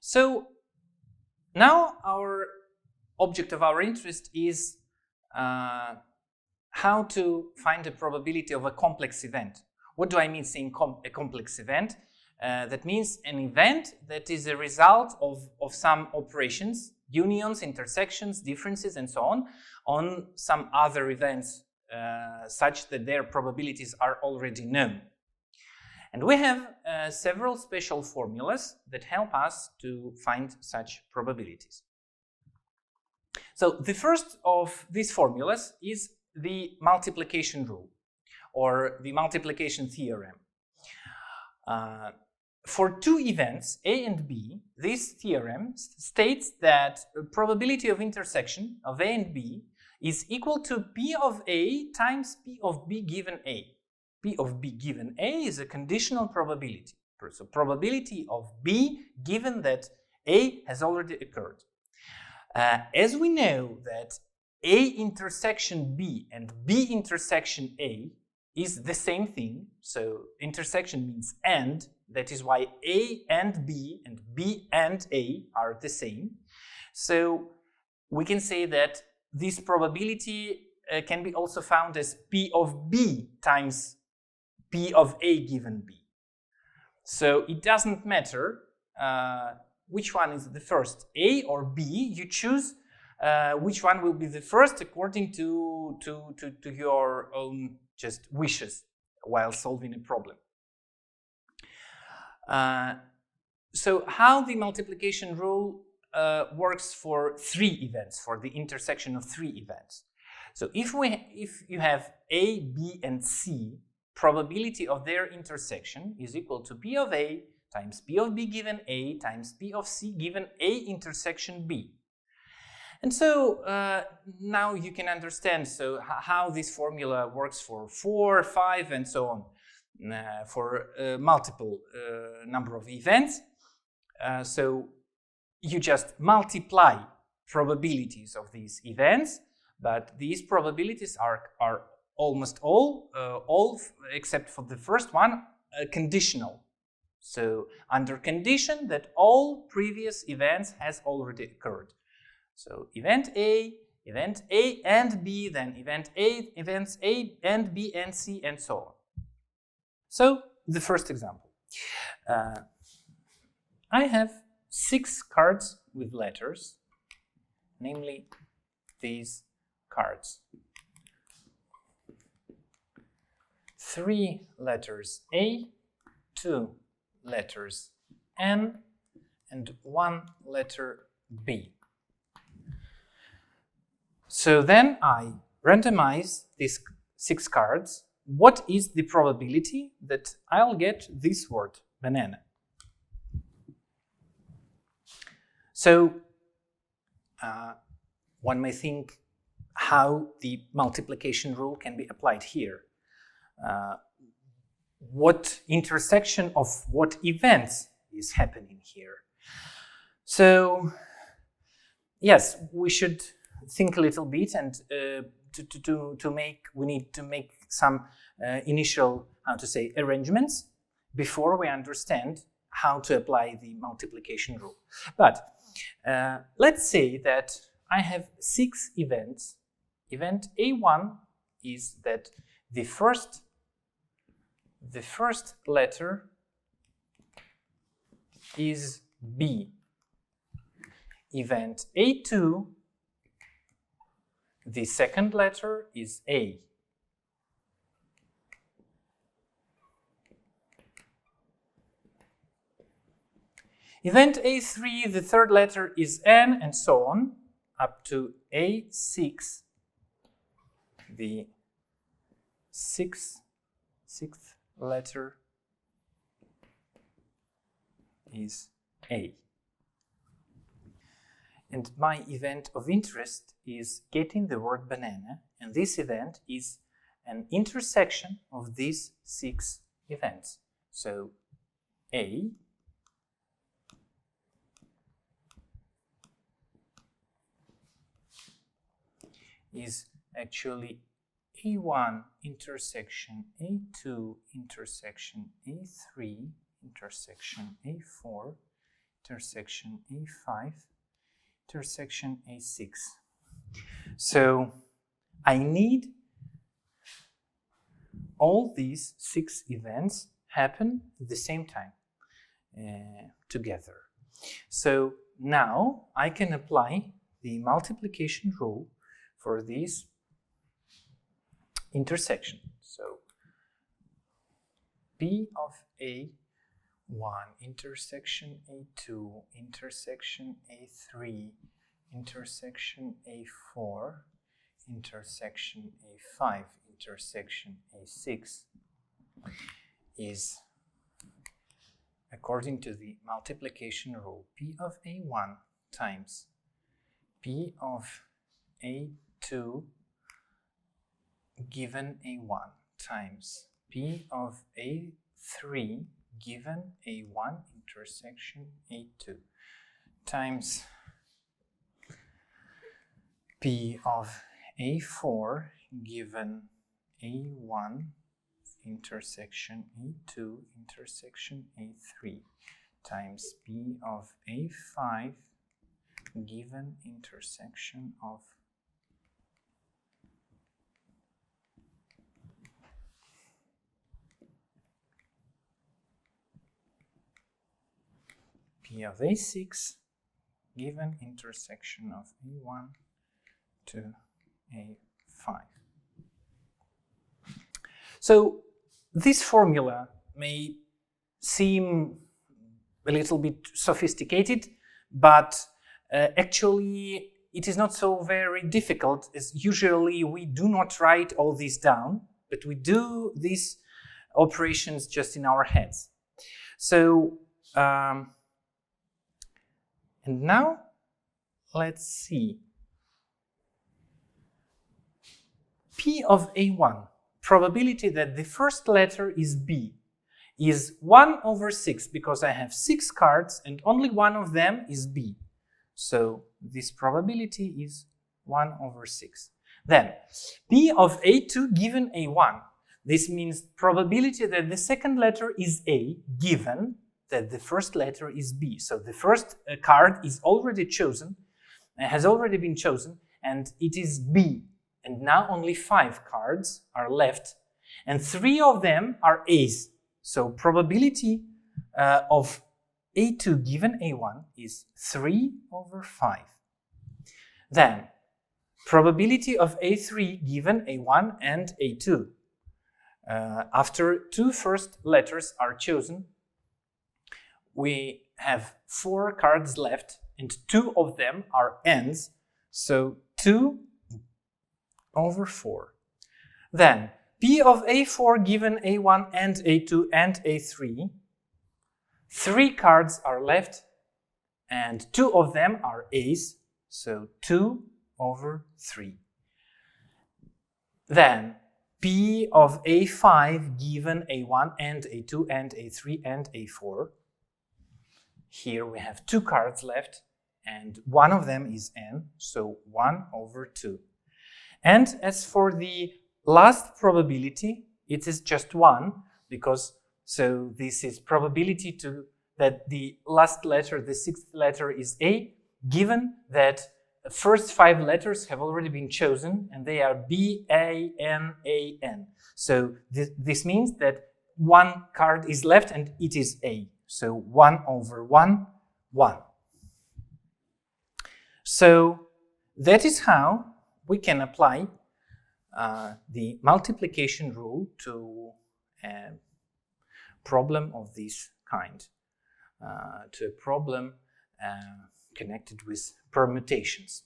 So now our object of our interest is how to find the probability of a complex event. What do I mean saying a complex event? That means an event that is a result of some operations, unions, intersections, differences, and so on some other events such that their probabilities are already known. And we have several special formulas that help us to find such probabilities. So the first of these formulas is the multiplication rule, or the multiplication theorem. For two events, A and B, this theorem states that the probability of intersection of A and B is equal to P of A times P of B given A. P of B given A is a conditional probability. So probability of B given that A has already occurred. As we know that A intersection B and B intersection A is the same thing, so intersection means and, that is why A and B and A are the same. So we can say that this probability can be also found as P of B times P of A given B. So it doesn't matter which one is the first, A or B, you choose which one will be the first according to your own just wishes while solving a problem. So how the multiplication rule works for three events, for the intersection of three events. So if you have A, B, and C, probability of their intersection is equal to P of A times P of B given A times P of C given A intersection B. And so now you can understand how this formula works for 4, 5, and so on, for multiple number of events. So you just multiply probabilities of these events, but these probabilities are almost all except for the first one, conditional. So under condition that all previous events has already occurred. So event A and B, then events A and B and C, and so on. So the first example. I have 6 cards with letters, namely these cards. 3 letters A, 2 letters N, and 1 letter B. So then I randomize these 6 cards. What is the probability that I'll get this word, banana? So one may think how the multiplication rule can be applied here. What intersection of what events is happening here? So yes, we should think a little bit, and we need to make some initial, arrangements before we understand how to apply the multiplication rule. But let's say that I have 6 events. Event A1 is that the first letter is B. Event A2, the second letter is A. Event A3, the third letter is N, and so on, up to A6, the sixth letter is A. And my event of interest is getting the word banana, and this event is an intersection of these 6 events. So A is actually A1 intersection A2 intersection A3 intersection A4 intersection A5, intersection A6. So I need all these 6 events happen at the same time together. So now I can apply the multiplication rule for these intersection. So P of A1 intersection A2 intersection A3 intersection A4 intersection A5 intersection A6 is, according to the multiplication rule, P of A1 times P of A2 given A1 times P of A3 given A1 intersection A2 times P of A4 given A1 intersection A2 intersection A3 times P of A5 given intersection of P of A6 given intersection of A1 to A5. So this formula may seem a little bit sophisticated, but actually it is not so very difficult, as usually we do not write all this down, but we do these operations just in our heads. So and now let's see. P of A1, probability that the first letter is B, is 1 over 6, because I have 6 cards and only one of them is B. So this probability is 1 over 6. Then P of A2 given A1. This means probability that the second letter is A given that the first letter is B. So the first card is already chosen, has already been chosen, and it is B. And now only 5 cards are left, and 3 of them are A's. So probability of A2 given A1 is 3 over 5. Then probability of A3 given A1 and A2. After 2 first letters are chosen, we have 4 cards left, and 2 of them are N's, so 2 over 4. Then P of A4 given A1 and A2 and A3. 3 cards are left, and 2 of them are A's, so 2 over 3. Then P of A5 given A1 and A2 and A3 and A4. Here we have 2 cards left, and one of them is N, so 1 over 2. And as for the last probability, it is just 1, because so this is probability that the last letter, the 6th letter, is A, given that the first 5 letters have already been chosen, and they are B, A, N, A, N. So this means that 1 card is left, and it is A. So 1 over 1, 1. So that is how we can apply the multiplication rule to a problem of this kind, to a problem connected with permutations.